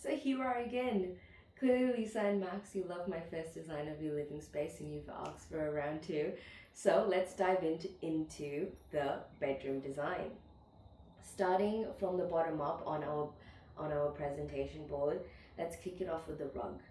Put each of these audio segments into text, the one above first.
So here we are again. Clearly, Lisa and Max, you love my first design of your living space and you've asked for a round two. So let's dive into the bedroom design. Starting from the bottom up on our presentation board, let's kick it off with the rug.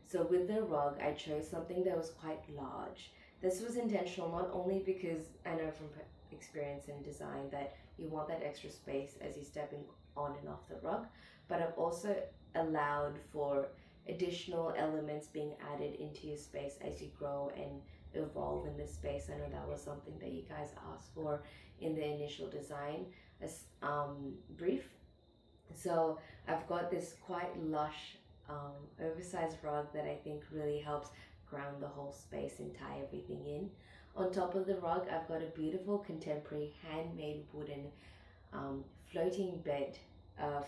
So with the rug, I chose something that was quite large. This was intentional not only because I know from experience in design that you want that extra space as you're stepping on and off the rug, but I've also allowed for additional elements being added into your space as you grow and evolve in this space. I know that was something that you guys asked for in the initial design brief. So I've got this quite lush oversized rug that I think really helps ground the whole space and tie everything in. On top of the rug, I've got a beautiful contemporary handmade wooden floating bed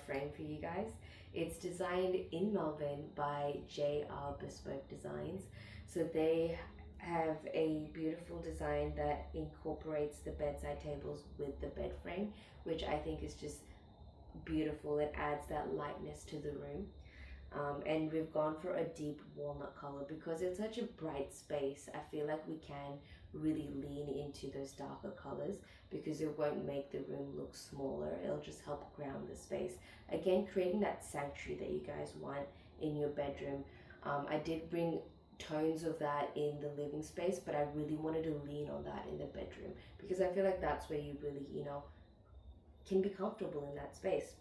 frame for you guys. It's designed in Melbourne by JR Bespoke Designs. So they have a beautiful design that incorporates the bedside tables with the bed frame, which I think is just beautiful. It adds that lightness to the room. And we've gone for a deep walnut color because it's such a bright space. I feel like we can really lean into those darker colors because it won't make the room look smaller. It'll just help ground the space. Again, creating that sanctuary that you guys want in your bedroom. I did bring tones of that in the living space, but I really wanted to lean on that in the bedroom because I feel like that's where you really, can be comfortable in that space.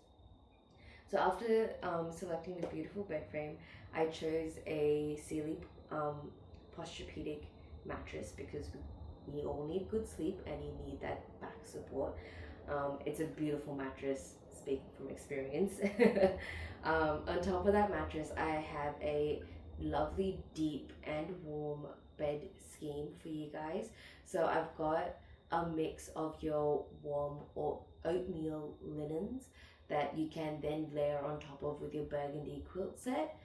So after selecting the beautiful bed frame, I chose a Sealy Posturepedic mattress because we all need good sleep and you need that back support. It's a beautiful mattress, speaking from experience. On top of that mattress, I have a lovely deep and warm bed scheme for you guys. So I've got a mix of your warm or oatmeal linens that you can then layer on top of with your burgundy quilt set.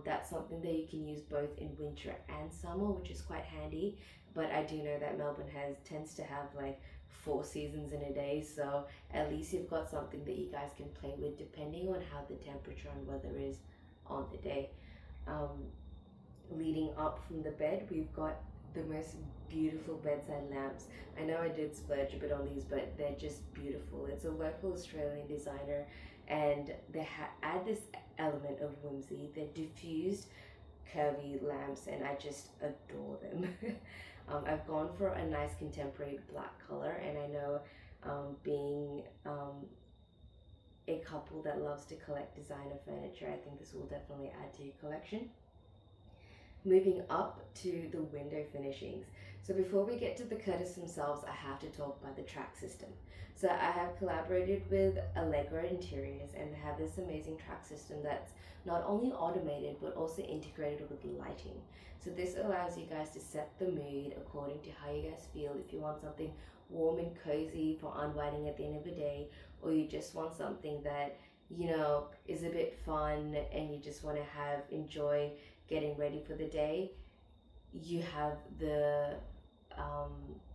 That's something that you can use both in winter and summer, which is quite handy. But I do know that Melbourne tends to have like 4 seasons in a day, so at least you've got something that you guys can play with depending on how the temperature and weather is on the day. Leading up from the bed, we've got the most beautiful bedside lamps. I know I did splurge a bit on these, but they're just beautiful. It's a local Australian designer and they add this element of whimsy. They're diffused curvy lamps and I just adore them. I've gone for a nice contemporary black color, and I know being a couple that loves to collect designer furniture, I think this will definitely add to your collection. Moving up to the window finishings. So before we get to the curtains themselves, I have to talk about the track system. So I have collaborated with Allegra Interiors and they have this amazing track system that's not only automated but also integrated with lighting. So this allows you guys to set the mood according to how you guys feel. If you want something warm and cozy for unwinding at the end of the day, or you just want something that is a bit fun and you just want to enjoy getting ready for the day, you have the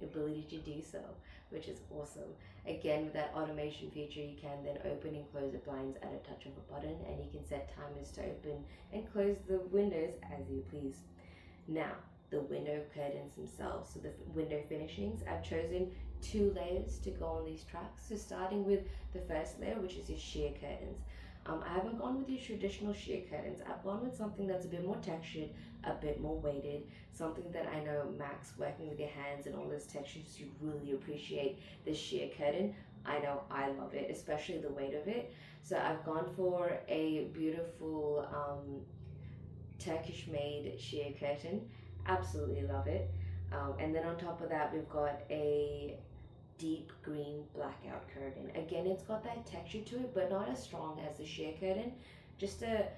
ability to do so, which is awesome. Again, with that automation feature, you can then open and close the blinds at a touch of a button, and you can set timers to open and close the windows as you please. Now, the window curtains themselves. So the window finishings, I've chosen 2 layers to go on these tracks. So starting with the first layer, which is your sheer curtains. I haven't gone with your traditional sheer curtains. I've gone with something that's a bit more textured, a bit more weighted, something that I know Max, working with your hands and all those textures, you really appreciate this sheer curtain. I know I love it, especially the weight of it. So I've gone for a beautiful Turkish made sheer curtain. Absolutely love it. And then on top of that, we've got a deep green blackout curtain. Again, it's got that texture to it, but not as strong as the sheer curtain. Just a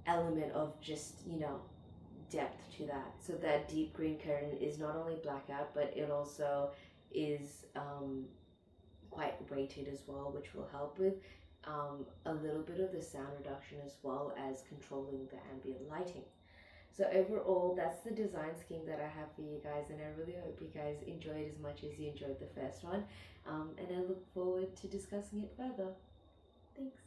element of depth to that. So that deep green curtain is not only blackout, but it also is quite weighted as well, which will help with a little bit of the sound reduction as well as controlling the ambient lighting. So overall, that's the design scheme that I have for you guys, and I really hope you guys enjoyed as much as you enjoyed the first one, and I look forward to discussing it further. Thanks.